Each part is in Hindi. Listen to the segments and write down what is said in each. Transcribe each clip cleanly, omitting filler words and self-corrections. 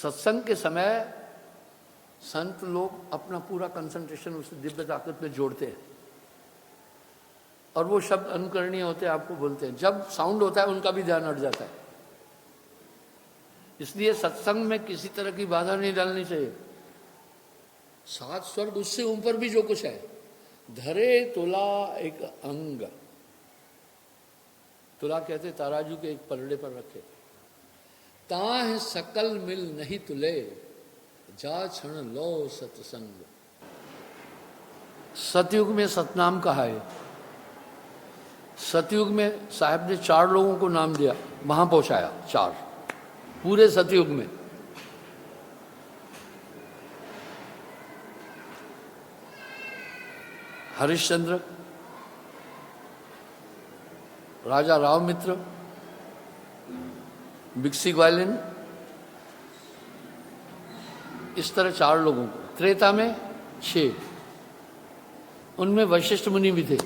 सत्संग के समय संत लोग अपना पूरा कंसंट्रेशन उस दिव्य ताकत में जोड़ते हैं और वो शब्द अनुकरणीय होते हैं, आपको बोलते हैं। जब साउंड होता है उनका भी ध्यान हट जाता है। इसलिए सत्संग में किसी तरह की बाधा नहीं डालनी चाहिए। 7 स्वर्ग उससे ऊपर भी जो कुछ है, धरे तुला एक अंग, तुला कहते तराजू के एक पलड़े पर रखे, ताह सकल मिल नहीं तुले, जा क्षण लो सत्संग। सतयुग में सतनाम कहा है। सतयुग में साहब ने 4 लोगों को नाम दिया, वहां पहुंचाया 4 पूरे सतयुग में। हरिश्चंद्र, राजा राव मित्र, बिक्सी ग्वालिन, इस तरह 4 लोगों को। त्रेता में 6, उनमें वशिष्ठ मुनि भी थे।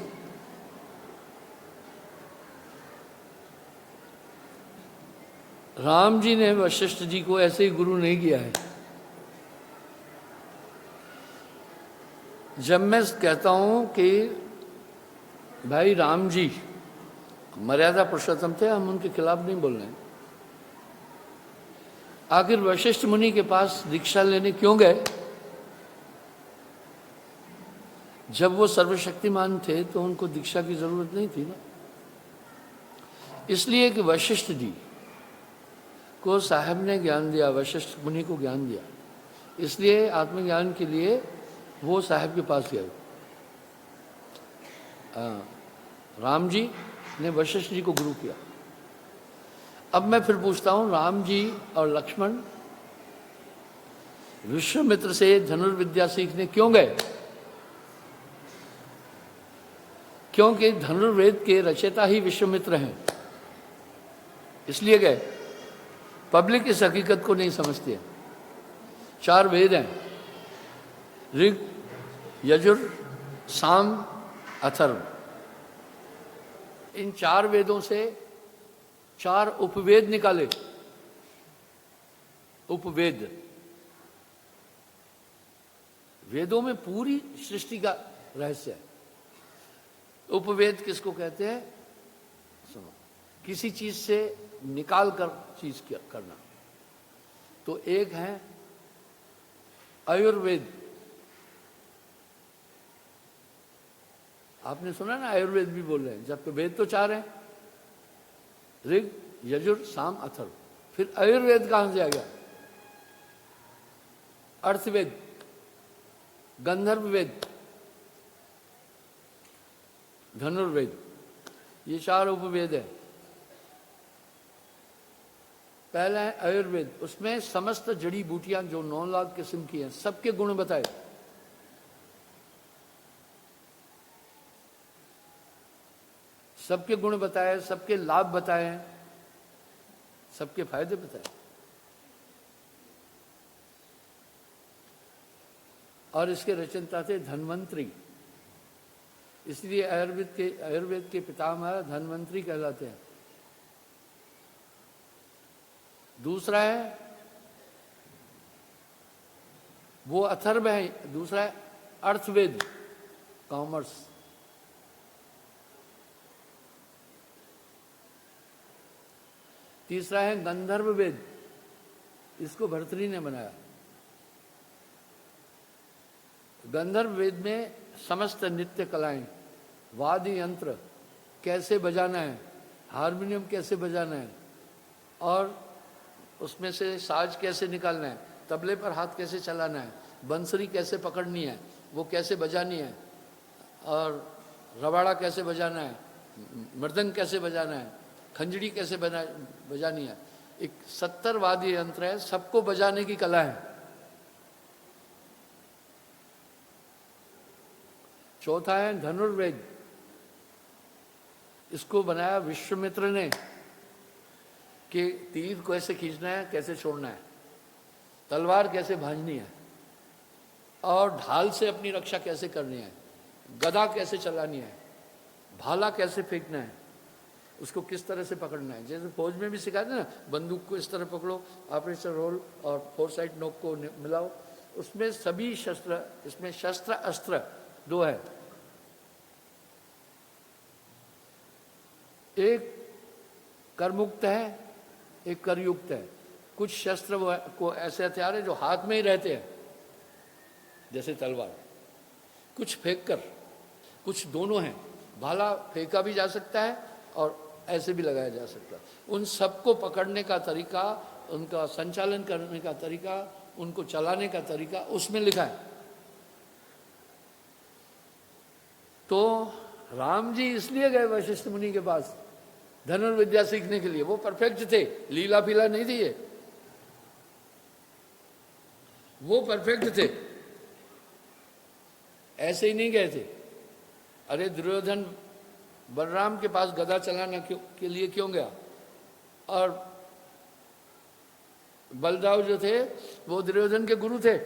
राम जी ने वशिष्ठ जी को ऐसे ही गुरु नहीं किया है। जब मैं कहता हूं कि भाई राम जी मर्यादा पुरुषोत्तम थे, हम उनके खिलाफ नहीं बोल रहे हैं, आखिर वशिष्ठ मुनि के पास दीक्षा लेने क्यों गए? जब वो सर्वशक्तिमान थे तो उनको दीक्षा की जरूरत नहीं थी ना। इसलिए कि वशिष्ठ जी को साहब ने ज्ञान दिया, वशिष्ठ मुनि को ज्ञान दिया, इसलिए आत्मज्ञान के लिए वो साहब के पास गए। राम जी ने वशिष्ठ जी को गुरु किया। अब मैं फिर पूछता हूं, राम जी और लक्ष्मण विश्वामित्र से धनुर्विद्या सीखने क्यों गए? क्योंकि धनुर्वेद के रचयिता ही विश्वामित्र हैं, इसलिए गए। पब्लिक इस हकीकत को नहीं समझती है। 4 वेद हैं, ऋग, यजुर, साम, अथर्व। इन 4 वेदों से 4 उपवेद निकाले। उपवेद, वेदों में पूरी सृष्टि का रहस्य है। उपवेद किसको कहते हैं? सुनो, किसी चीज से निकाल कर चीज करना। तो एक है आयुर्वेद, आपने सुना ना, आयुर्वेद भी बोल रहे हैं, जबकि वेद तो 4 हैं, ऋग, यजुर, साम, अथर्व। फिर आयुर्वेद कहां से आ गया? अर्थवेद, गंधर्व वेद, धनुर्वेद, ये 4 उपवेद है। पहला है आयुर्वेद, उसमें समस्त जड़ी बूटियां जो 9 लाख किस्म की हैं, सबके गुण बताए। सबके गुण बताए, सबके लाभ बताए, सबके फायदे बताए। और इसके रचयिता थे धन्वंतरी, इसलिए आयुर्वेद के पितामह धन्वंतरी कहलाते हैं। दूसरा है वो अथर्व है, दूसरा है अर्थवेद, कॉमर्स। तीसरा है गंधर्व वेद, इसको भर्तृहरि ने बनाया। गंधर्व वेद में समस्त नृत्य कलाएं, वाद्य यंत्र कैसे बजाना है, हारमोनियम कैसे बजाना है, और उसमें से साज कैसे निकालना है, तबले पर हाथ कैसे चलाना है, बंसरी कैसे पकड़नी है, वो कैसे बजानी है, और रबाड़ा कैसे बजाना है, मृदंग कैसे बजाना है, खंजड़ी कैसे बजानी है। एक 70 वाद्य यंत्र है, सबको बजाने की कला है। चौथा है धनुर्वेद, इसको बनाया विश्वामित्र ने कि तीर कैसे खींचना है, कैसे छोड़ना है, तलवार कैसे भांजनी है, और ढाल से अपनी रक्षा कैसे करनी है, गदा कैसे चलानी है, भाला कैसे फेंकना है, उसको किस तरह से पकड़ना है। जैसे फौज में भी सिखाते हैं ना, बंदूक को इस तरह पकड़ो, ऑपरेशन रोल और फोर साइड नोक को मिलाओ, उसमें सभी शस्त्र, इसमें शस्त्र अस्त्र दो है, एक करमुक्त है, एक करयुक्त है। कुछ शस्त्र को ऐसे हथियार है जो हाथ में ही रहते हैं, जैसे तलवार, कुछ फेंक कर, कुछ दोनों हैं, भाला फेंका भी जा सकता है और ऐसे भी लगाया जा सकता है। उन सबको पकड़ने का तरीका, उनका संचालन करने का तरीका, उनको चलाने का तरीका उसमें लिखा है। तो राम जी इसलिए गए वशिष्ठ मुनि के पास धनुर्विद्या सीखने के लिए, वो परफेक्ट थे, लीला फीला नहीं थी ये, वो परफेक्ट थे, ऐसे ही नहीं गए थे। अरे दुर्योधन बलराम के पास गदा चलाने के लिए क्यों गया, और बलदाव जो थे वो दुर्योधन के गुरु थे।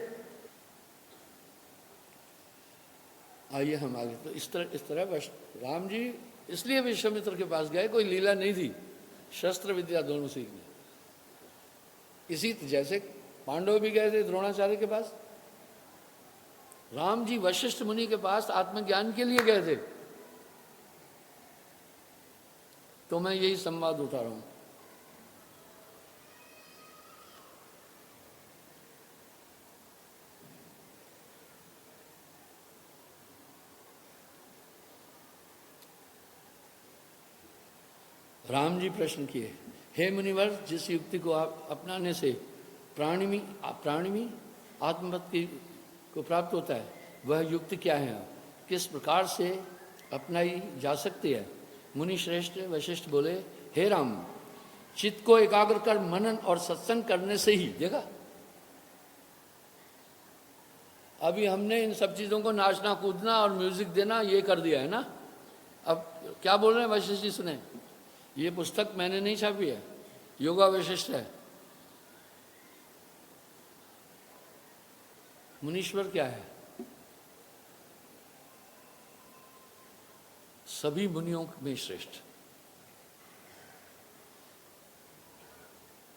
आइए हम आगे, तो इस तरह राम जी इसलिए विश्वामित्र के पास गए, कोई लीला नहीं थी, शस्त्र विद्या दोनों सीखने। इसी जैसे पांडव भी गए थे द्रोणाचार्य के पास, राम जी वशिष्ठ मुनि के पास आत्मज्ञान के लिए गए थे। तो मैं यही संवाद उठा रहा हूं। राम जी प्रश्न किए, हे मुनिवर, जिस युक्ति को आप अपनाने से प्राणिमी आत्मपद को प्राप्त होता है, वह युक्ति क्या है, किस प्रकार से अपनाई जा सकती है। मुनि श्रेष्ठ वशिष्ठ बोले, हे राम, चित्त को एकाग्र कर मनन और सत्संग करने से ही, देखा अभी हमने इन सब चीजों को नाचना कूदना और म्यूजिक देना ये कर दिया है ना। अब क्या बोल रहे हैं वशिष्ठ जी सुने, ये पुस्तक मैंने नहीं छापी है, योगा वशिष्ठ है। मुनीश्वर क्या है, सभी मुनियों में श्रेष्ठ।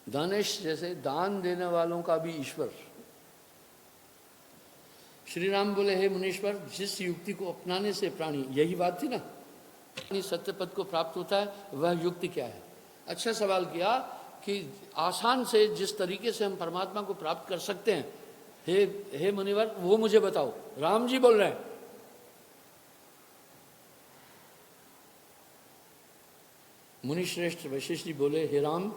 दानेश जैसे दान देने वालों का भी ईश्वर। श्री राम बोले, हे मुनीश्वर, जिस युक्ति को अपनाने से प्राणी, यही बात थी ना, सत्य पद को प्राप्त होता है, वह युक्ति क्या है। अच्छा सवाल किया कि आसान से जिस तरीके से हम परमात्मा को प्राप्त कर सकते हैं, हे मुनिवर, वो मुझे बताओ। राम जी बोल रहे हैं, मुनि श्रेष्ठ वशिष्ठ जी बोले, हे राम,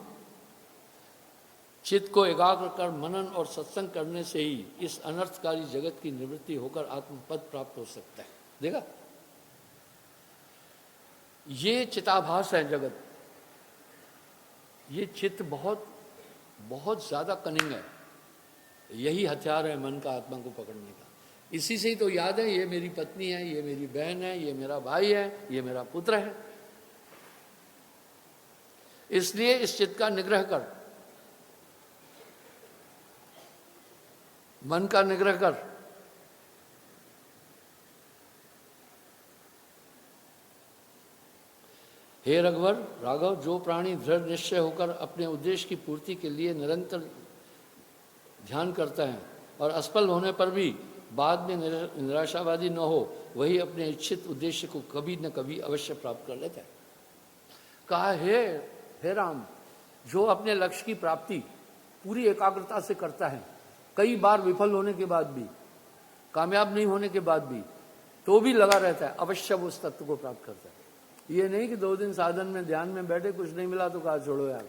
चित्त को एकाग्र कर मनन और सत्संग करने से ही इस अनर्थकारी जगत की निवृत्ति होकर आत्मपद प्राप्त हो सकता है। देखा, ये चिताभास है जगत, ये चित्त बहुत बहुत ज्यादा कनिंग है, यही हथियार है मन का आत्मा को पकड़ने का। इसी से ही तो याद है, ये मेरी पत्नी है, ये मेरी बहन है, ये मेरा भाई है, ये मेरा पुत्र है। इसलिए इस चित्त का निग्रह कर, मन का निग्रह कर। हे रघुवर, राघव, जो प्राणी दृढ़ निश्चय होकर अपने उद्देश्य की पूर्ति के लिए निरंतर ध्यान करता है और असफल होने पर भी बाद में निराशावादी न हो, वही अपने इच्छित उद्देश्य को कभी न कभी अवश्य प्राप्त कर लेता है। कहा, हे राम, जो अपने लक्ष्य की प्राप्ति पूरी एकाग्रता से करता है, कई बार विफल होने के बाद भी, कामयाब नहीं होने के बाद भी, तो भी लगा रहता है, अवश्य वो उस तत्व को प्राप्त करता है। ये नहीं कि 2 दिन साधन में ध्यान में बैठे, कुछ नहीं मिला तो कहा छोड़ो यार।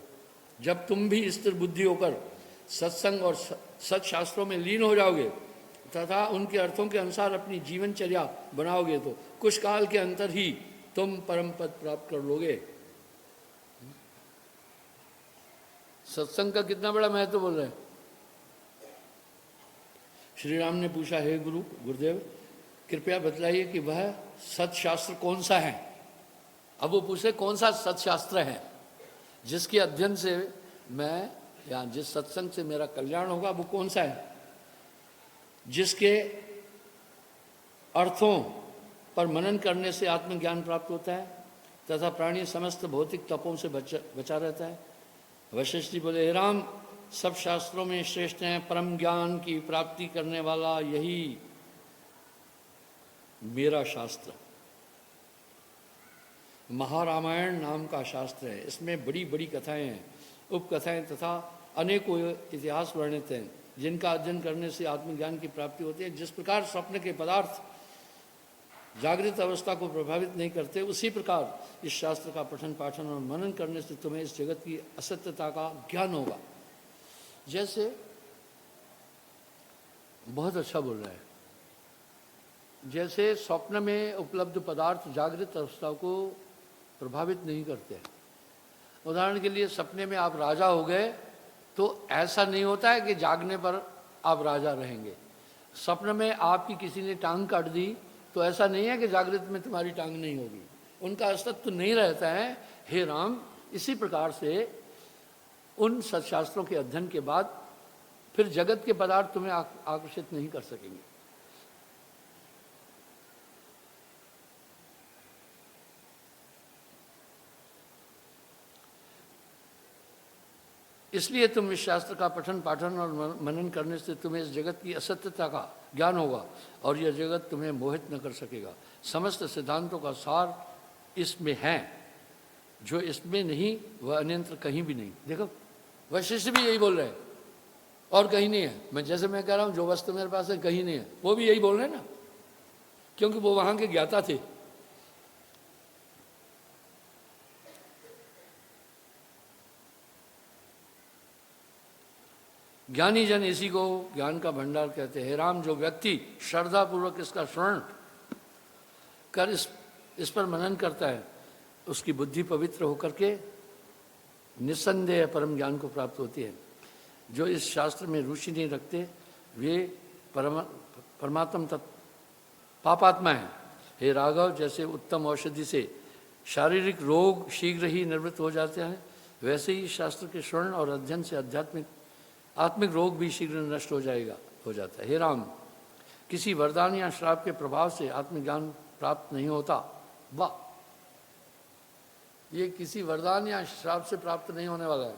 जब तुम भी स्थिर बुद्धि होकर सत्संग और सत्शास्त्रों में लीन हो जाओगे तथा उनके अर्थों के अनुसार अपनी जीवनचर्या बनाओगे, तो कुछ काल के अंतर ही तुम परम पद प्राप्त कर लोगे। सत्संग का कितना बड़ा महत्व बोल रहे हैं। श्री राम ने पूछा, हे गुरुदेव, कृपया बतलाइए कि वह सत्शास्त्र कौन सा है। अब वो पूछे कौन सा सत्शास्त्र है जिसके अध्ययन से मैं, या जिस सत्संग से मेरा कल्याण होगा, वो कौन सा है, जिसके अर्थों पर मनन करने से आत्मज्ञान प्राप्त होता है तथा प्राणी समस्त भौतिक तपों से बचा रहता है। वशिष्ठ जी बोले, हे राम, सब शास्त्रों में श्रेष्ठ हैं, परम ज्ञान की प्राप्ति करने वाला यही मेरा शास्त्र महारामायण नाम का शास्त्र है। इसमें बड़ी बड़ी कथाएं हैं, उपकथाएं तथा अनेकों इतिहास वर्णित हैं, जिनका अध्ययन करने से आत्मज्ञान की प्राप्ति होती है। जिस प्रकार स्वप्न के पदार्थ जागृत अवस्था को प्रभावित नहीं करते, उसी प्रकार इस शास्त्र का पठन पाठन और मनन करने से तुम्हें इस जगत की असत्यता का ज्ञान होगा। जैसे बहुत अच्छा बोल रहा है, जैसे स्वप्न में उपलब्ध पदार्थ जागृत अवस्था को प्रभावित नहीं करते। उदाहरण के लिए सपने में आप राजा हो गए तो ऐसा नहीं होता है कि जागने पर आप राजा रहेंगे। स्वप्न में आपकी किसी ने टांग काट दी तो ऐसा नहीं है कि जागृत में तुम्हारी टांग नहीं होगी, उनका अस्तित्व नहीं रहता है। हे राम, इसी प्रकार से उन सत्शास्त्रों के अध्ययन के बाद फिर जगत के पदार्थ तुम्हें आकर्षित नहीं कर सकेंगे। इसलिए तुम इस शास्त्र का पठन पाठन और मनन करने से तुम्हें इस जगत की असत्यता का ज्ञान होगा और यह जगत तुम्हें मोहित न कर सकेगा। समस्त सिद्धांतों का सार इसमें है, जो इसमें नहीं वह अन्यत्र कहीं भी नहीं। देखो वशिष्ठ भी यही बोल रहे हैं, और कहीं नहीं है। मैं जैसे मैं कह रहा हूँ जो वस्तु मेरे पास है कहीं नहीं है, वो भी यही बोल रहे हैं ना, क्योंकि वो वहां के ज्ञाता थे। ज्ञानी जन इसी को ज्ञान का भंडार कहते हैं। राम, जो व्यक्ति श्रद्धा पूर्वक इसका श्रवण कर इस पर मनन करता है, उसकी बुद्धि पवित्र होकर के निस्संदेह परम ज्ञान को प्राप्त होती है। जो इस शास्त्र में रुचि नहीं रखते वे परमात्म पापात्मा है। हे राघव, जैसे उत्तम औषधि से शारीरिक रोग शीघ्र ही निवृत्त हो जाते हैं, वैसे ही शास्त्र के श्रवण और अध्ययन से आत्मिक रोग भी शीघ्र नष्ट हो जाता है। हे राम, किसी वरदान या श्राप के प्रभाव से आत्मज्ञान प्राप्त नहीं होता। वाह, ये किसी वरदान या श्राप से प्राप्त नहीं होने वाला है।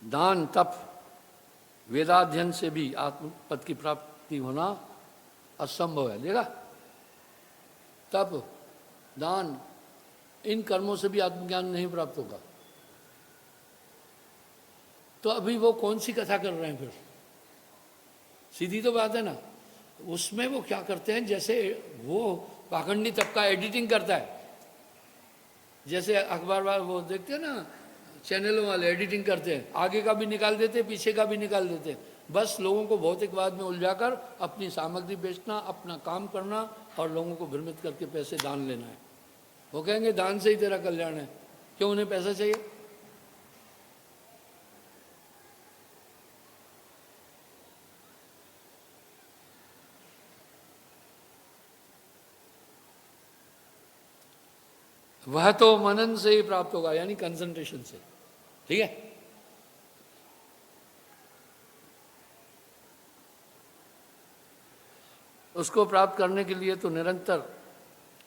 दान तप वेदाध्ययन से भी आत्मपद की प्राप्ति होना असंभव है। देखा, तप दान इन कर्मों से भी आत्मज्ञान नहीं प्राप्त होगा। तो अभी वो कौन सी कथा कर रहे हैं फिर? सीधी तो बात है ना। उसमें वो क्या करते हैं, जैसे वो पाखंडी तबका एडिटिंग करता है, जैसे अखबार वाले वो देखते हैं ना, चैनलों वाले एडिटिंग करते हैं, आगे का भी निकाल देते हैं, पीछे का भी निकाल देते हैं। बस लोगों को भौतिकवाद में उलझाकर अपनी सामग्री बेचना, अपना काम करना और लोगों को भ्रमित करके पैसे दान लेना है। वो कहेंगे दान से ही तेरा कल्याण है। क्यों? उन्हें पैसा चाहिए। वह तो मनन से ही प्राप्त होगा, यानी कंसंट्रेशन से। ठीक है, उसको प्राप्त करने के लिए तो निरंतर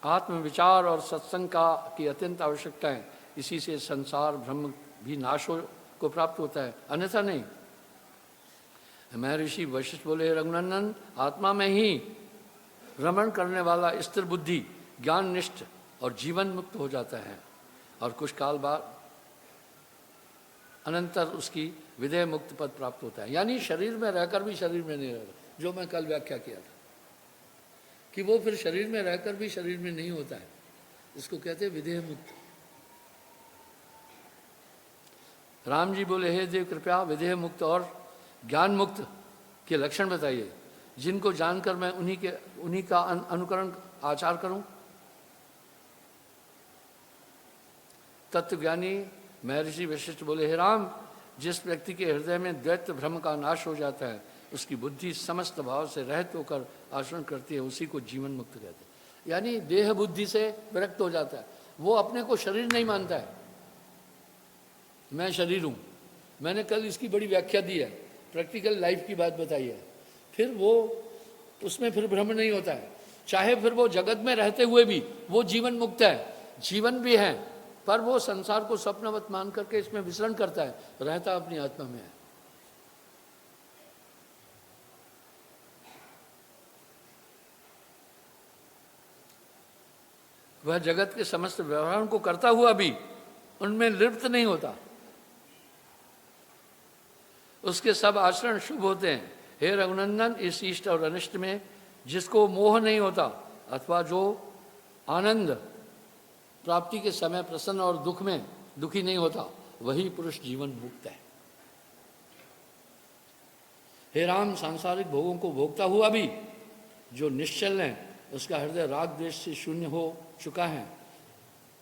आत्मविचार और सत्संग की अत्यंत आवश्यकता है। इसी से संसार भ्रम भी नाश को प्राप्त होता है, अन्यथा नहीं। महर्षि वशिष्ठ बोले, रघुनंदन, आत्मा में ही रमण करने वाला स्थिर बुद्धि ज्ञान निष्ठ और जीवन मुक्त हो जाता है, और कुछ काल बाद अनंतर उसकी विदेह मुक्त पद प्राप्त होता है। यानी शरीर में रहकर भी शरीर में नहीं रहेगा, जो मैं कल व्याख्या किया था कि वो फिर शरीर में रहकर भी शरीर में नहीं होता है। इसको कहते हैं विदेह मुक्त। राम जी बोले, हे देव, कृपया विदेह मुक्त और ज्ञान मुक्त के लक्षण बताइए, जिनको जानकर मैं उन्हीं का अनुकरण आचार करूं। तत्वज्ञानी महर्षि वशिष्ठ बोले, हे राम, जिस व्यक्ति के हृदय में द्वैत भ्रम का नाश हो जाता है, उसकी बुद्धि समस्त भाव से रहित होकर आचरण करती है, उसी को जीवन मुक्त कहते हैं। यानी देह बुद्धि से विरक्त हो जाता है, वो अपने को शरीर नहीं मानता है। मैं शरीर हूँ, मैंने कल इसकी बड़ी व्याख्या दी है, प्रैक्टिकल लाइफ की बात बताई है। फिर वो उसमें फिर भ्रम नहीं होता है। चाहे फिर वो जगत में रहते हुए भी वो जीवन मुक्त है, जीवन भी है, पर वो संसार को स्वप्नवत मान करके इसमें विचरण करता है, रहता अपनी आत्मा में है। वह जगत के समस्त व्यवहारों को करता हुआ भी उनमें लिप्त नहीं होता, उसके सब आचरण शुभ होते हैं। हे रघुनंदन, इस इष्ट और अनिष्ट में जिसको मोह नहीं होता अथवा जो आनंद प्राप्ति के समय प्रसन्न और दुख में दुखी नहीं होता, वही पुरुष जीवन मुक्त है। हे राम, सांसारिक भोगों को भोगता हुआ भी जो निश्चल है, उसका हृदय राग द्वेष से शून्य हो चुका है,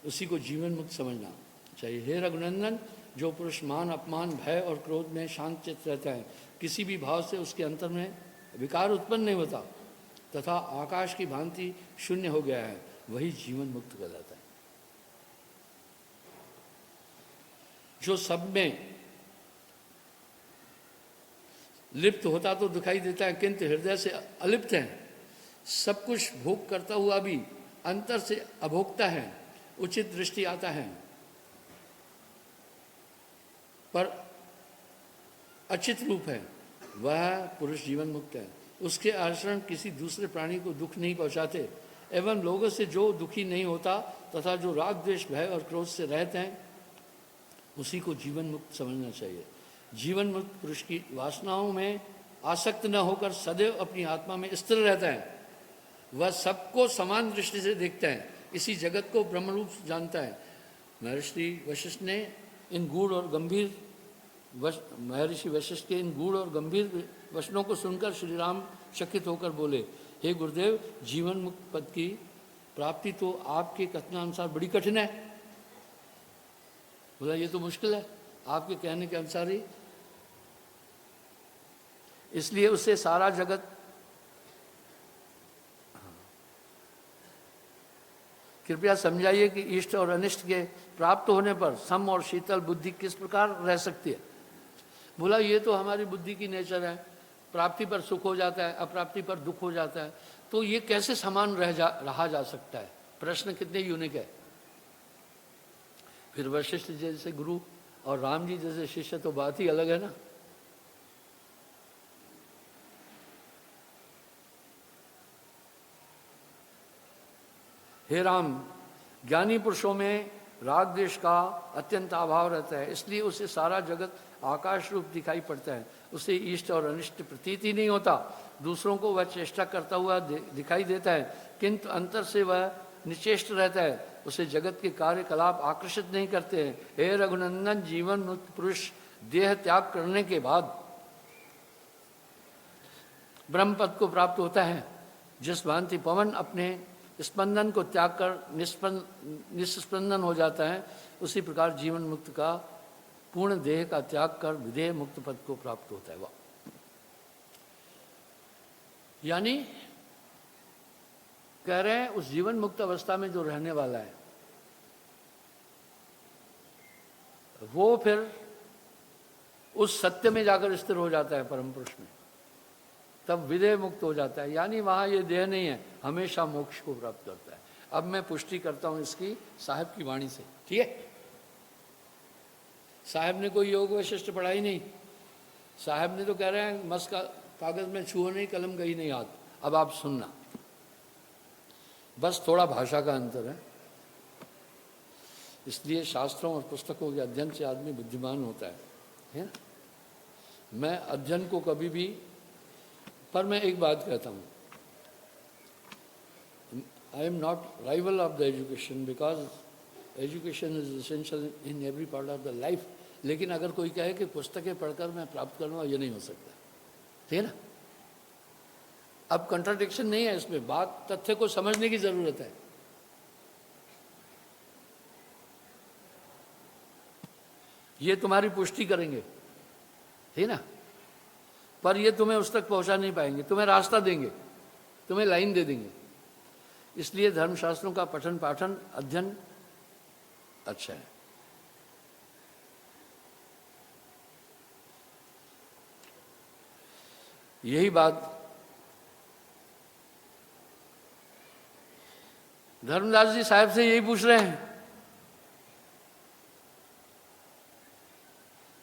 उसी को जीवन मुक्त समझना चाहिए। हे रघुनंदन, जो पुरुष मान अपमान भय और क्रोध में शांत चित्त रहता है, किसी भी भाव से उसके अंतर में विकार उत्पन्न नहीं होता तथा आकाश की भांति शून्य हो गया है, वही जीवन मुक्त कहलाता है। जो सब में लिप्त होता तो दिखाई देता है, किंतु हृदय से अलिप्त है, सब कुछ भोग करता हुआ भी अंतर से अभोक्ता है, उचित दृष्टि आता है पर अचित रूप है, वह पुरुष जीवन मुक्त है। उसके आचरण किसी दूसरे प्राणी को दुख नहीं पहुंचाते एवं लोगों से जो दुखी नहीं होता तथा जो राग द्वेष भय और क्रोध से रहते हैं, उसी को जीवन मुक्त समझना चाहिए। जीवन मुक्त पुरुष की वासनाओं में आसक्त न होकर सदैव अपनी आत्मा में स्थिर रहता है। वह सबको समान दृष्टि से देखता है, इसी जगत को ब्रह्मरूप जानता है। महर्षि वशिष्ठ के इन गूढ़ और गंभीर वचनों को सुनकर श्री राम चकित होकर बोले, हे गुरुदेव, जीवन मुक्त पद की प्राप्ति तो आपके कथनानुसार बड़ी कठिन है। बोला, ये तो मुश्किल है आपके कहने के अनुसार ही, इसलिए उससे सारा जगत कृपया समझाइए कि इष्ट और अनिष्ट के प्राप्त होने पर सम और शीतल बुद्धि किस प्रकार रह सकती है। बोला, ये तो हमारी बुद्धि की नेचर है, प्राप्ति पर सुख हो जाता है, अप्राप्ति पर दुख हो जाता है, तो ये कैसे समान रहा जा सकता है। प्रश्न कितने यूनिक है। फिर वशिष्ठ जैसे गुरु और राम जी जैसे शिष्य तो बात ही अलग है ना। हे राम, ज्ञानी पुरुषों में राग द्वेष का अत्यंत अभाव रहता है, इसलिए उसे सारा जगत आकाश रूप दिखाई पड़ता है। उसे इष्ट और अनिष्ट प्रतीत ही नहीं होता। दूसरों को वह चेष्टा करता हुआ दिखाई देता है, किंतु अंतर से वह निचेष्ट रहता है। उसे जगत के कार्यकलाप आकर्षित नहीं करते हैं। हे रघुनंदन, जीवन मुक्त पुरुष देह त्याग करने के बाद ब्रह्म पद को प्राप्त होता है। जिस भांति पवन अपने स्पंदन को त्याग कर निस्पंदन हो जाता है, उसी प्रकार जीवन मुक्त का पूर्ण देह का त्याग कर विदेह मुक्त पद को प्राप्त होता है। वह यानी कह रहे हैं, उस जीवन मुक्त अवस्था में जो रहने वाला है, वो फिर उस सत्य में जाकर स्थिर हो जाता है, परम पुरुष में, तब विदेह मुक्त हो जाता है। यानी वहां ये देह नहीं है, हमेशा मोक्ष को प्राप्त करता है। अब मैं पुष्टि करता हूं इसकी साहब की वाणी से, ठीक है। साहब ने कोई योग वशिष्ठ पढ़ाई नहीं, साहब ने तो कह रहे हैं मस का कागज में छुओ नहीं, कलम गई नहीं हाथ। अब आप सुनना, बस थोड़ा भाषा का अंतर है, इसलिए शास्त्रों और पुस्तकों के अध्ययन से आदमी बुद्धिमान होता है ना। मैं अध्ययन को कभी भी, पर मैं एक बात कहता हूँ, I am not rival of the education, because education is essential in every part of the life. लेकिन अगर कोई कहे कि पुस्तकें पढ़कर मैं प्राप्त करूँगा, ये नहीं हो सकता, ठीक है ना। अब कंट्राडिक्शन नहीं है इसमें, बात तथ्य को समझने की जरूरत है। ये तुम्हारी पुष्टि करेंगे, ठीक है ना, पर ये तुम्हें उस तक पहुंचा नहीं पाएंगे, तुम्हें रास्ता देंगे, तुम्हें लाइन दे देंगे। इसलिए धर्मशास्त्रों का पठन पाठन अध्ययन अच्छा है। यही बात धर्मदास जी साहब से यही पूछ रहे हैं।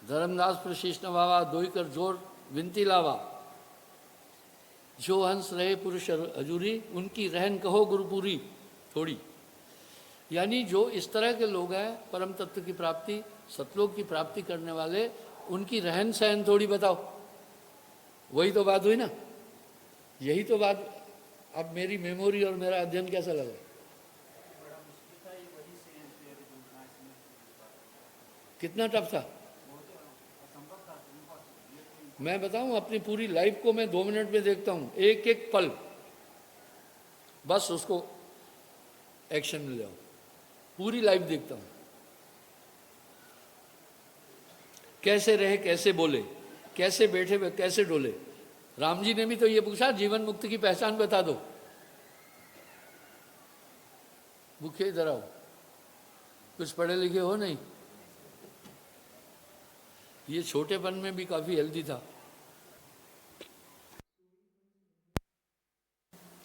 धर्मदास प्रशीष नवावा दोई कर जोर विनती लावा, जो हंस रहे पुरुष हजूरी, उनकी रहन कहो गुरुपुरी थोड़ी। यानी जो इस तरह के लोग हैं परम तत्व की प्राप्ति, सतलोक की प्राप्ति करने वाले, उनकी रहन सहन थोड़ी बताओ। वही तो बात हुई ना, यही तो बात। अब मेरी मेमोरी और मेरा अध्ययन कैसा लगा? कितना टफ था मैं बताऊं, अपनी पूरी लाइफ को मैं 2 मिनट में देखता हूं, एक एक पल, बस उसको एक्शन में ले आओ, पूरी लाइफ देखता हूं। कैसे रहे, कैसे बोले, कैसे बैठे वे, कैसे डोले। राम जी ने भी तो ये पूछा, जीवन मुक्त की पहचान बता दो। भूखे इधर आओ, कुछ पढ़े लिखे हो नहीं? ये छोटेपन में भी काफी हेल्दी था।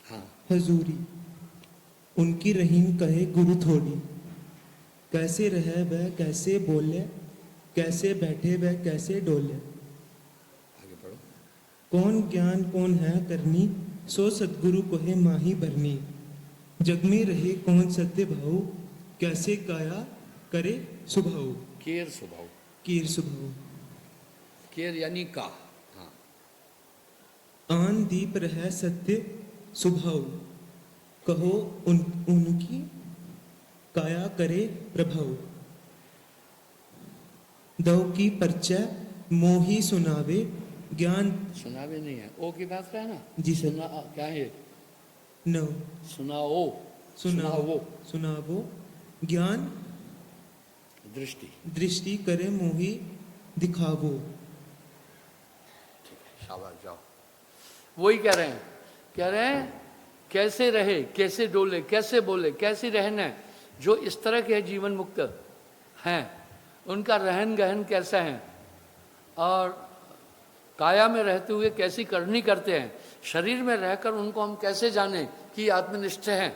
हाँ, हजूरी उनकी रहीम कहे गुरु थोड़ी, कैसे रहे वह कैसे बोले, कैसे बैठे वह कैसे डोले। आगे पढ़ो। कौन ज्ञान कौन है करनी, सो सतगुरु कोहे माही भरनी। जग में रहे कौन सत्य भाव, कैसे काया करे सुभाव। केर स्वभाव, कीर सुभाव। केर यानी का। हाँ, आन दीप रह सत्य सुभाव, कहो उनकी काया करे प्रभाव। दव की परिचय मोही सुनावे, ज्ञान सुनावे नहीं है, ओ की बात का है ना जी सर। सुना, क्या है ये? न सुनाओ, सुनावो सुनावो, ज्ञान दृष्टि। दृष्टि करे मोही दिखावो। ठीक है, शाबाश, जाओ। वही कह रहे हैं कैसे रहे, कैसे डोले, कैसे बोले, कैसे रहना है। जो इस तरह के जीवन मुक्त हैं, उनका रहन गहन कैसा है, और काया में रहते हुए कैसी करनी करते हैं, शरीर में रहकर उनको हम कैसे जाने कि आत्मनिष्ठ हैं।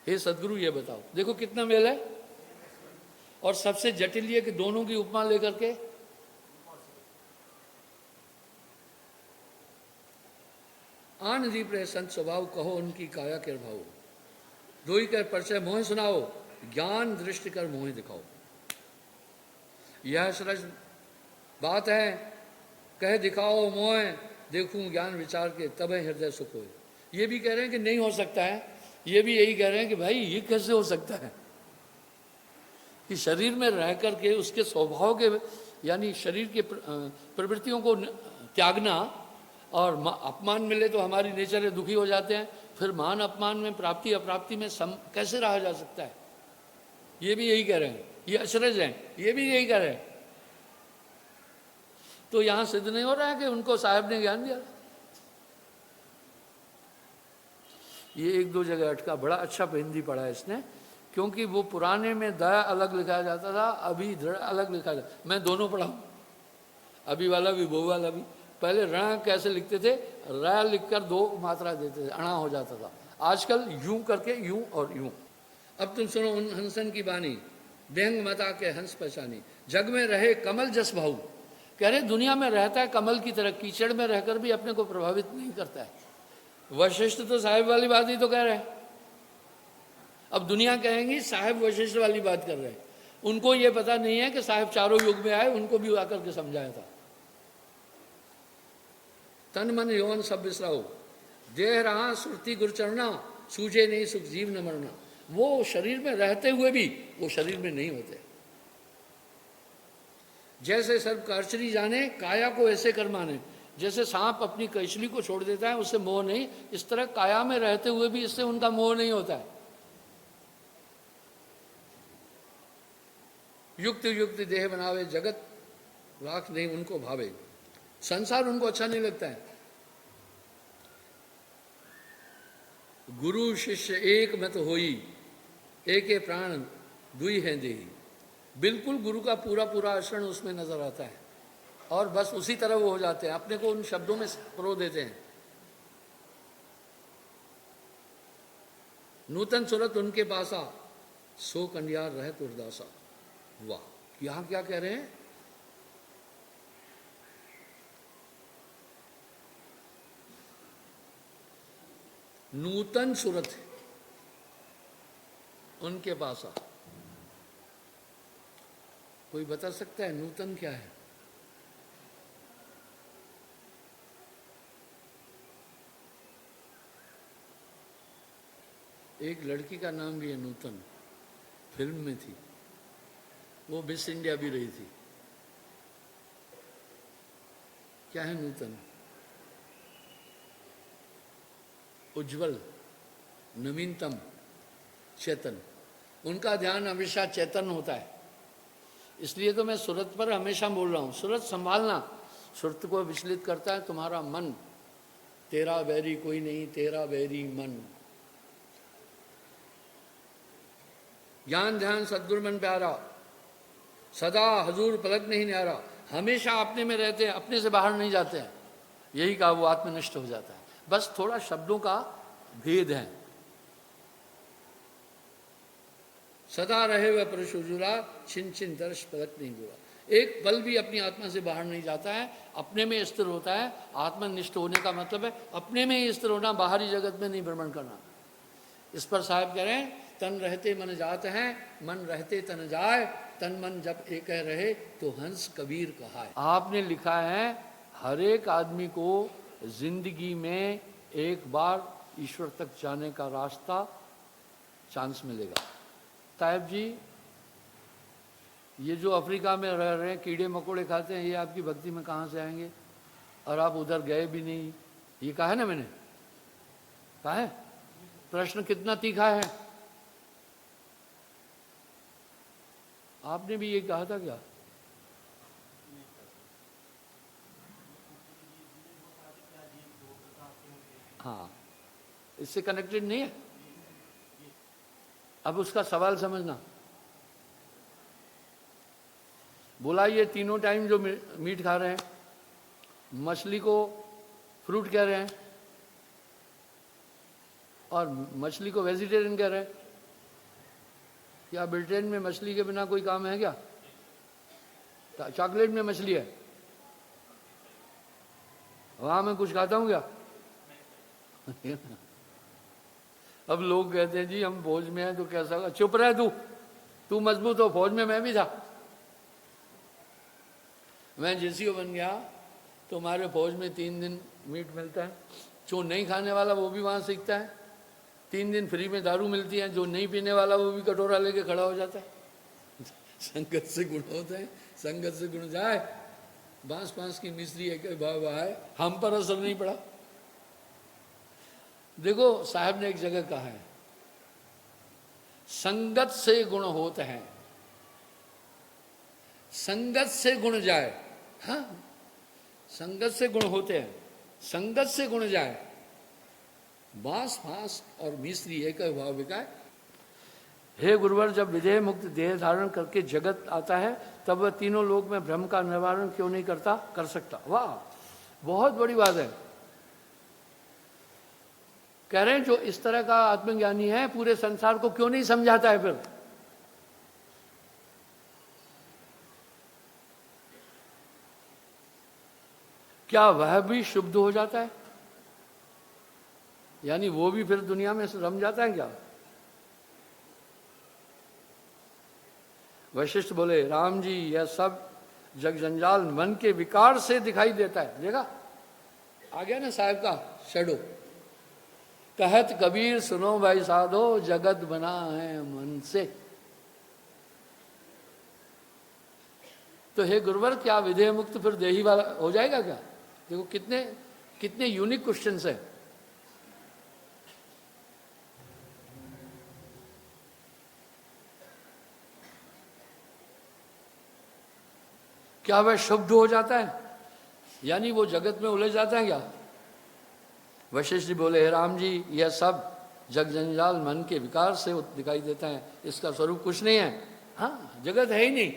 हे सदगुरु ये बताओ। देखो कितना मेल है। और सबसे जटिल ये कि दोनों की उपमा लेकर के, आन दीप रहे संत स्वभाव, कहो उनकी काया के भाव। दोई कर परिचय मोह सुनाओ, ज्ञान दृष्टि कर मोह दिखाओ। यह सरस बात है, कह दिखाओ मोह, देखूं ज्ञान विचार के, तब हृदय सुख हो। ये भी कह रहे हैं कि नहीं हो सकता है, ये भी यही कह रहे हैं कि भाई ये कैसे हो सकता है कि शरीर में रह करके उसके स्वभाव के, यानी शरीर के प्रवृत्तियों को त्यागना, और अपमान मिले तो हमारी नेचर है दुखी हो जाते हैं, फिर मान अपमान में, प्राप्ति अप्राप्ति में कैसे रहा जा सकता है। ये भी यही कह रहे हैं, ये अचरज हैं, ये भी यही कह रहे हैं। तो यहां सिद्ध नहीं हो रहा है कि उनको साहब ने ज्ञान दिया। ये 1-2 जगह अटका, बड़ा अच्छा हिंदी पढ़ा है इसने, क्योंकि वो पुराने में दया अलग लिखा जाता था, अभी दृढ़ अलग लिखा जाता। मैं दोनों पढ़ा हूं, अभी वाला भी वो वाला भी। पहले रण कैसे लिखते थे, र लिखकर 2 मात्रा देते थे, अणा हो जाता था। आजकल यूं करके यूं और यूं। अब तुम सुनो उन हंसन की बानी, व्यंग मता के हंस पहचानी। जग में रहे कमल जस भाऊ, कह रहे दुनिया में रहता है कमल की तरह, कीचड़ में रहकर भी अपने को प्रभावित नहीं करता है। वशिष्ठ तो साहिब वाली बात ही तो कह रहे हैं। अब दुनिया कहेंगी साहिब वशिष्ठ वाली बात कर रहे हैं। उनको ये पता नहीं है कि साहिब चारों युग में आए, उनको भी आकर के समझाया था। तन मन यौन सब बिसराओ, देह रहा सुरती गुरचरना, सूझे नहीं सुख जीव न मरना। वो शरीर में रहते हुए भी वो शरीर में नहीं होते। जैसे सर्प कर्चरी जाने, काया को ऐसे कर माने। जैसे सांप अपनी कैचली को छोड़ देता है, उससे मोह नहीं, इस तरह काया में रहते हुए भी इससे उनका मोह नहीं होता है। युक्त युक्त देह बनावे, जगत वाक नहीं उनको भावे। संसार उनको अच्छा नहीं लगता है। गुरु शिष्य एक मत होई, एके प्राण दुई है देही। बिल्कुल गुरु का पूरा पूरा आचरण उसमें नजर आता है, और बस उसी तरह वो हो जाते हैं, अपने को उन शब्दों में परो देते हैं। नूतन सूरत उनके पासा, सो कंडियार रह तुरदासा। वाह, यहां क्या कह रहे हैं? नूतन सूरत है उनके पास आ। कोई बता सकता है नूतन क्या है? एक लड़की का नाम भी है नूतन, फिल्म में थी, वो मिस इंडिया भी रही थी। क्या है नूतन? उज्जवल, नवीनतम, चेतन। उनका ध्यान हमेशा चेतन होता है। इसलिए तो मैं सूरत पर हमेशा बोल रहा हूं, सूरत संभालना। सूरत को विचलित करता है तुम्हारा मन। तेरा बैरी कोई नहीं, तेरा बैरी मन। ज्ञान ध्यान सद्गुरु मन प्यारा, सदा हजूर पलक नहीं न्यारा। हमेशा अपने में रहते हैं, अपने से बाहर नहीं जाते हैं। यही कहा वो आत्मनिष्ठ हो जाता है। बस थोड़ा शब्दों का भेद है। सदा रहे वह पुरुष उजुला, छिन छिन दर्श पलक नहीं बुरा। एक पल भी अपनी आत्मा से बाहर नहीं जाता है, अपने में स्थिर होता है। आत्मनिष्ठ होने का मतलब है अपने में ही स्थिर होना, बाहरी जगत में नहीं भ्रमण करना। इस पर साहब कह रहे हैं, तन रहते मन जात है, मन रहते तन जाए, तन मन जब एक रहे तो हंस कबीर कहा है। आपने लिखा है हर एक आदमी को जिंदगी में एक बार ईश्वर तक जाने का रास्ता, चांस मिलेगा। साहब जी, ये जो अफ्रीका में रह रहे हैं, कीड़े मकोड़े खाते हैं, ये आपकी भक्ति में कहाँ से आएंगे? और आप उधर गए भी नहीं। ये कहा है ना मैंने, कहा है। प्रश्न कितना तीखा है। आपने भी ये कहा था क्या? हाँ, इससे कनेक्टेड नहीं है। अब उसका सवाल समझना। बोला ये तीनों टाइम जो मीट खा रहे हैं, मछली को फ्रूट कह रहे हैं और मछली को वेजिटेरियन कह रहे हैं। क्या ब्रिटेन में मछली के बिना कोई काम है क्या? चॉकलेट में मछली है, वहां मैं कुछ खाता हूं क्या? अब लोग कहते हैं जी हम फौज में हैं तो कैसा होगा। चुप रह तू मजबूत हो। फौज में मैं भी था। मैं जेसीओ बन गया तो हमारे फौज में 3 दिन मीट मिलता है। जो नहीं खाने वाला वो भी वहां सीखता है। 3 दिन फ्री में दारू मिलती है। जो नहीं पीने वाला वो भी कटोरा लेके खड़ा हो जाता है। संगत से गुण होता है, संगत से गुण जाए। बांस बांस की मिस्त्री है भाव है, हम पर असर नहीं पड़ा। देखो साहब ने एक जगह कहा है, संगत से गुण होते हैं, संगत से गुण जाए। हाँ, संगत से गुण होते हैं, संगत से गुण जाए। बांस फांस और मिस्त्री एक भाव विकाय। हे गुरुवर, जब विधेय मुक्त देह धारण करके जगत आता है तब वह तीनों लोक में भ्रम का निवारण क्यों नहीं करता, कर सकता। वाह, बहुत बड़ी बात है। कह रहे हैं जो इस तरह का आत्मज्ञानी है पूरे संसार को क्यों नहीं समझाता है फिर? क्या वह भी शुद्ध हो जाता है? यानी वो भी फिर दुनिया में रम जाता है क्या? वशिष्ठ बोले, राम जी यह सब जग जंजाल मन के विकार से दिखाई देता है। देखा आ गया ना साहब का शेडो। कहत कबीर सुनो भाई साधो, जगत बना है मन से। तो हे गुरुवर, क्या विधेय मुक्त फिर देही वाला हो जाएगा क्या? देखो कितने कितने यूनिक क्वेश्चंस है। क्या वह शुद्ध हो जाता है? यानी वो जगत में उलझ जाता है क्या? वशिष्ठ जी बोले, हे राम जी यह सब जग जंजाल मन के विकार से दिखाई देता है, इसका स्वरूप कुछ नहीं है। हाँ, जगत है ही नहीं।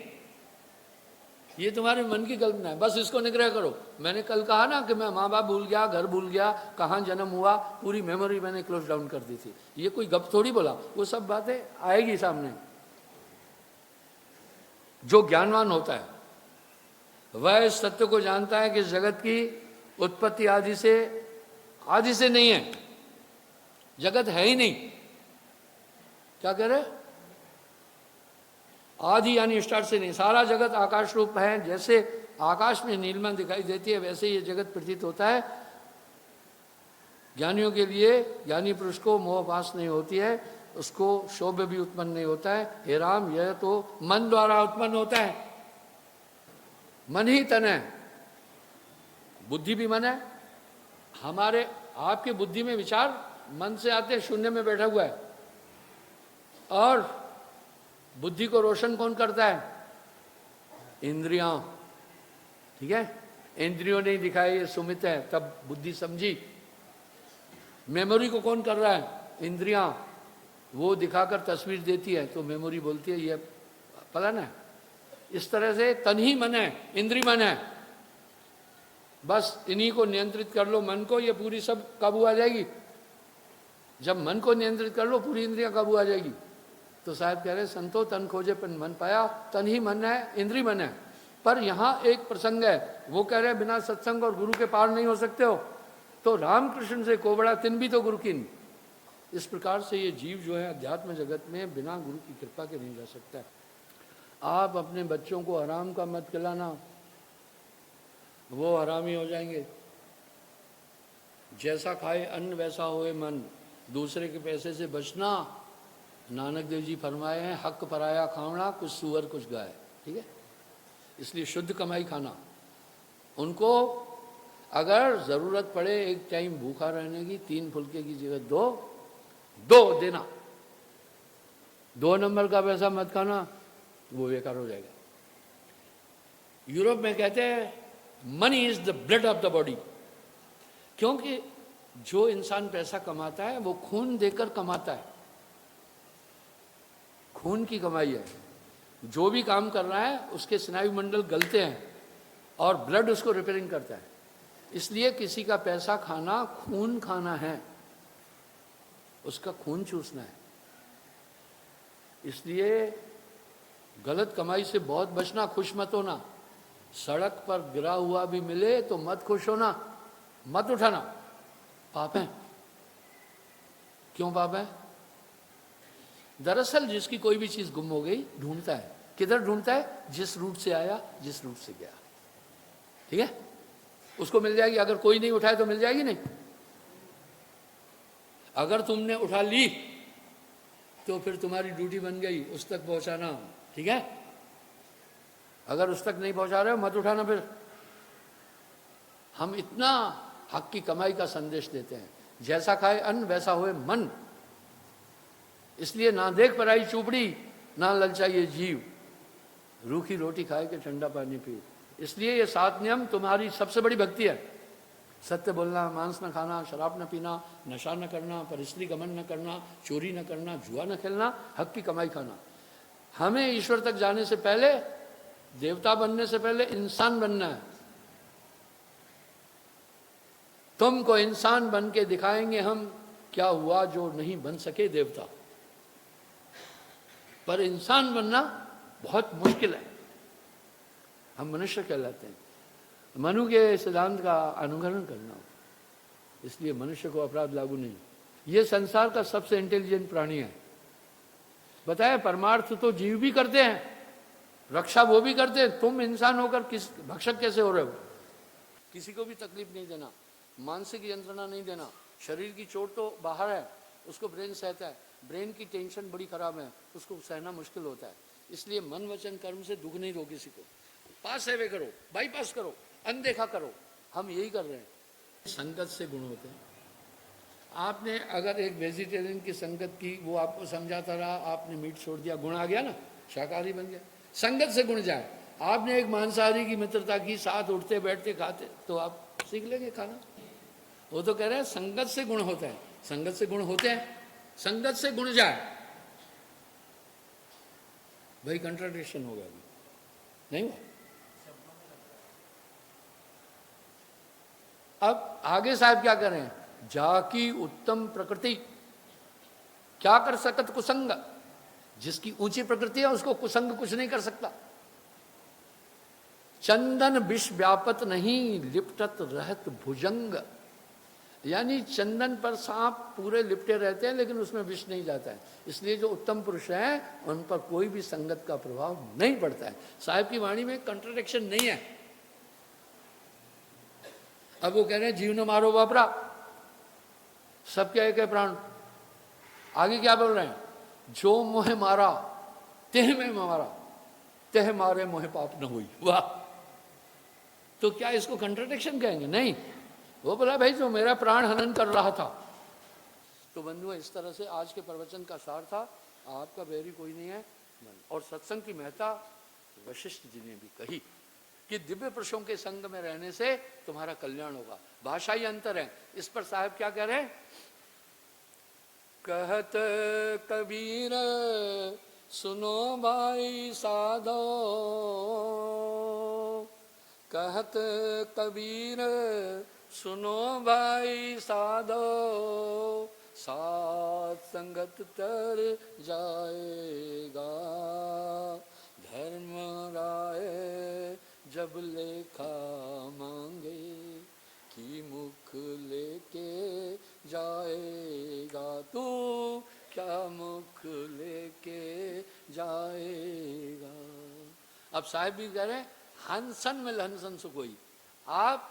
ये तुम्हारे मन की कल्पना है, बस इसको निग्रह करो। मैंने कल कहा ना कि मैं माँ बाप भूल गया, घर भूल गया, कहाँ जन्म हुआ, पूरी मेमोरी मैंने क्लोज डाउन कर दी थी। ये कोई गप थोड़ी बोला, वो सब बातें आएगी सामने। जो ज्ञानवान होता है वह इस सत्य को जानता है कि जगत की उत्पत्ति आदि से नहीं है, जगत है ही नहीं। क्या कह रहे? आदि यानी स्टार्ट से नहीं, सारा जगत आकाश रूप है। जैसे आकाश में नीलिमा दिखाई देती है वैसे ये जगत प्रतीत होता है। ज्ञानियों के लिए, ज्ञानी पुरुष को मोहपास नहीं होती है, उसको शोभ भी उत्पन्न नहीं होता है। हे राम, यह तो मन द्वारा उत्पन्न होता है। मन ही तन है, बुद्धि भी मन है। हमारे आपके बुद्धि में विचार मन से आते हैं, शून्य में बैठा हुआ है। और बुद्धि को रोशन कौन करता है? इंद्रियां। ठीक है, इंद्रियों ने दिखाई ये सुमित है, तब बुद्धि समझी। मेमोरी को कौन कर रहा है? इंद्रियां। वो दिखाकर तस्वीर देती है तो मेमोरी बोलती है ये फलाना है। इस तरह से तन ही मन है, इंद्री मन है। बस इन्हीं को नियंत्रित कर लो, मन को, ये पूरी सब काबू आ जाएगी। जब मन को नियंत्रित कर लो पूरी इंद्रियां काबू आ जाएगी। तो साहब कह रहे संतो तन खोजे पर मन पाया, तन ही मन है, इंद्री मन है। पर यहाँ एक प्रसंग है, वो कह रहे बिना सत्संग और गुरु के पार नहीं हो सकते हो। तो रामकृष्ण से को बड़ा तिन भी तो गुरु किन। इस प्रकार से ये जीव जो है अध्यात्म जगत में बिना गुरु की कृपा के नहीं जा सकता है। आप अपने बच्चों को हराम का मत खिलाना, वो हरामी हो जाएंगे। जैसा खाए अन्न वैसा होए मन, दूसरे के पैसे से बचना। नानक देव जी फरमाए हैं, हक पराया खावना, कुछ सुअर कुछ गाय। ठीक है, इसलिए शुद्ध कमाई खाना। उनको अगर जरूरत पड़े एक टाइम भूखा रहने की, 3 फुलके की जगह 2 देना। 2 नंबर का पैसा मत खाना, वो बेकार हो जाएगा। यूरोप में कहते हैं money is the blood of the body, क्योंकि जो इंसान पैसा कमाता है वो खून देकर कमाता है। खून की कमाई है। जो भी काम कर रहा है उसके स्नायु मंडल गलते हैं और ब्लड उसको रिपेयरिंग करता है। इसलिए किसी का पैसा खाना खून खाना है, उसका खून चूसना है। इसलिए गलत कमाई से बहुत बचना, खुश मत होना। सड़क पर गिरा हुआ भी मिले तो मत खुश होना, मत उठाना, पाप है। क्यों पाप है? दरअसल जिसकी कोई भी चीज गुम हो गई ढूंढता है, किधर ढूंढता है? जिस रूट से आया, जिस रूट से गया। ठीक है, उसको मिल जाएगी। अगर कोई नहीं उठाए तो मिल जाएगी नहीं। अगर तुमने उठा ली तो फिर तुम्हारी ड्यूटी बन गई उस तक पहुंचाना। ठीक है, अगर उस तक नहीं पहुंचा रहे हो मत उठाना। फिर हम इतना हक की कमाई का संदेश देते हैं, जैसा खाए अन्न वैसा होए मन। इसलिए ना देख पराई चूपड़ी, ना ललचाइए जीव, रूखी रोटी खाए के ठंडा पानी पी। इसलिए ये 7 नियम तुम्हारी सबसे बड़ी भक्ति है। सत्य बोलना, मांस न खाना, शराब न पीना, नशा न करना, परस्त्री गमन न करना, चोरी न करना, जुआ न खेलना, हक की कमाई खाना। हमें ईश्वर तक जाने से पहले, देवता बनने से पहले इंसान बनना है। तुमको इंसान बन के दिखाएंगे हम, क्या हुआ जो नहीं बन सके देवता। पर इंसान बनना बहुत मुश्किल है। हम मनुष्य कहलाते हैं। मनु के सिद्धांत का अनुकरण करना, इसलिए मनुष्य को अपराध लागू नहीं। ये संसार का सबसे इंटेलिजेंट प्राणी है। बताया, परमार्थ तो जीव भी करते हैं, रक्षा वो भी करते हैं। तुम इंसान होकर किस भक्षक कैसे हो रहे हो? किसी को भी तकलीफ नहीं देना, मानसिक यंत्रणा नहीं देना। शरीर की चोट तो बाहर है, उसको ब्रेन सहता है। ब्रेन की टेंशन बड़ी खराब है, उसको सहना मुश्किल होता है। इसलिए मन वचन कर्म से दुख नहीं दो किसी को। पास है वे करो, बाईपास करो, अनदेखा करो। हम यही कर रहे हैं। संगत से गुण होते हैं। आपने अगर एक वेजिटेरियन की संगत की, वो आपको समझाता रहा, आपने मीट छोड़ दिया, गुण आ गया ना, शाकाहारी बन गया। संगत से गुण जाए। आपने एक मांसाहारी की मित्रता की, साथ उठते बैठते खाते, तो आप सीख लेंगे खाना। वो तो कह रहे हैं संगत से गुण होता है। संगत से गुण होते हैं, संगत से गुण जाए। भाई कंट्राडिक्शन हो गया, नहीं हुआ? अब आगे साहब क्या करें, जाकी उत्तम प्रकृति क्या कर सकत कुसंग, जिसकी ऊंची प्रकृति है उसको कुसंग कुछ नहीं कर सकता। चंदन विष व्यापत नहीं लिपटत रहत भुजंग, यानी चंदन पर सांप पूरे लिपटे रहते हैं लेकिन उसमें विष नहीं जाता है। इसलिए जो उत्तम पुरुष हैं उन पर कोई भी संगत का प्रभाव नहीं पड़ता है। साहब की वाणी में कंट्राडिक्शन नहीं है। अब वो कह रहे हैं जीव न मारो बापरा, सबके एक है प्राण। आगे क्या बोल रहे हैं, जो मोहे मारा तेह में मारा, तेह मारे मोहे पाप न हुई। वाह, तो क्या इसको कंट्राडिक्शन कहेंगे? नहीं, वो बोला भाई जो मेरा प्राण हनन कर रहा था। तो बंधुओं, इस तरह से आज के प्रवचन का सार था। आपका बैरी कोई नहीं है। और सत्संग की महत्ता वशिष्ठ जी ने भी कही कि दिव्य पुरुषों के संग में रहने से तुम्हारा कल्याण होगा। भाषाई अंतर है। इस पर साहब क्या कह रहे हैं, कहत कबीर सुनो भाई साधो, कहत कबीर सुनो भाई साधो, साथ संगत तर जाएगा, धर्म राय जब लेखा मांगे, की मुख लेके जाएगा, तू क्या मुख लेके जाएगा। अब साहब भी कह रहे हैं हंसन मिल हंसन सुखोई। आप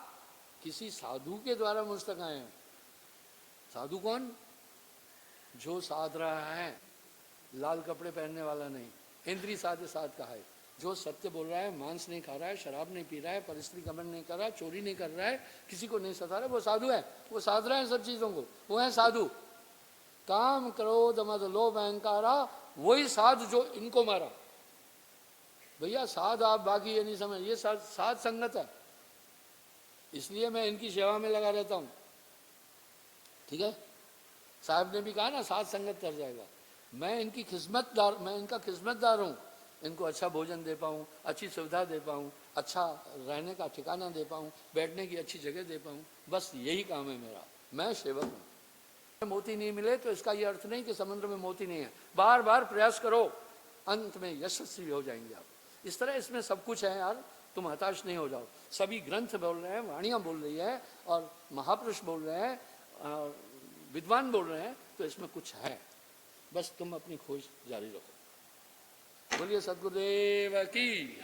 किसी साधु के द्वारा मुझ तक आए हैं। साधु कौन? जो साध रहा है, लाल कपड़े पहनने वाला नहीं, इंद्री साधे साध कहा है। जो सत्य बोल रहा है, मांस नहीं खा रहा है, शराब नहीं पी रहा है, परिस्त्री गमन नहीं कर रहा है, चोरी नहीं कर रहा है, किसी को नहीं सता रहा है, वो साधु है। वो साध रहा है सब चीजों को, वो है साधु। काम क्रोध मद लोभ अहंकारा, वही साधु जो इनको मारा। भैया साध आप बाकी ये नहीं समझ, ये साध संगत है। इसलिए मैं इनकी सेवा में लगा रहता हूं। ठीक है, साहब ने भी कहा ना साध संगत कर जाएगा। मैं इनकी खिदमतदार, मैं इनका खिदमतदार हूं। इनको अच्छा भोजन दे पाऊं, अच्छी सुविधा दे पाऊं, अच्छा रहने का ठिकाना दे पाऊं, बैठने की अच्छी जगह दे पाऊं, बस यही काम है मेरा। मैं सेवक हूं। मोती नहीं मिले तो इसका यह अर्थ नहीं कि समुद्र में मोती नहीं है। बार बार प्रयास करो, अंत में यशस्वी हो जाएंगे आप। इस तरह इसमें सब कुछ है यार, तुम हताश नहीं हो जाओ। सभी ग्रंथ बोल रहे हैं, वाणियां बोल रही है, और महापुरुष बोल रहे हैं, विद्वान बोल रहे हैं, तो इसमें कुछ है। बस तुम अपनी खोज जारी रखो। बोलिए सद्गुरुदेव की।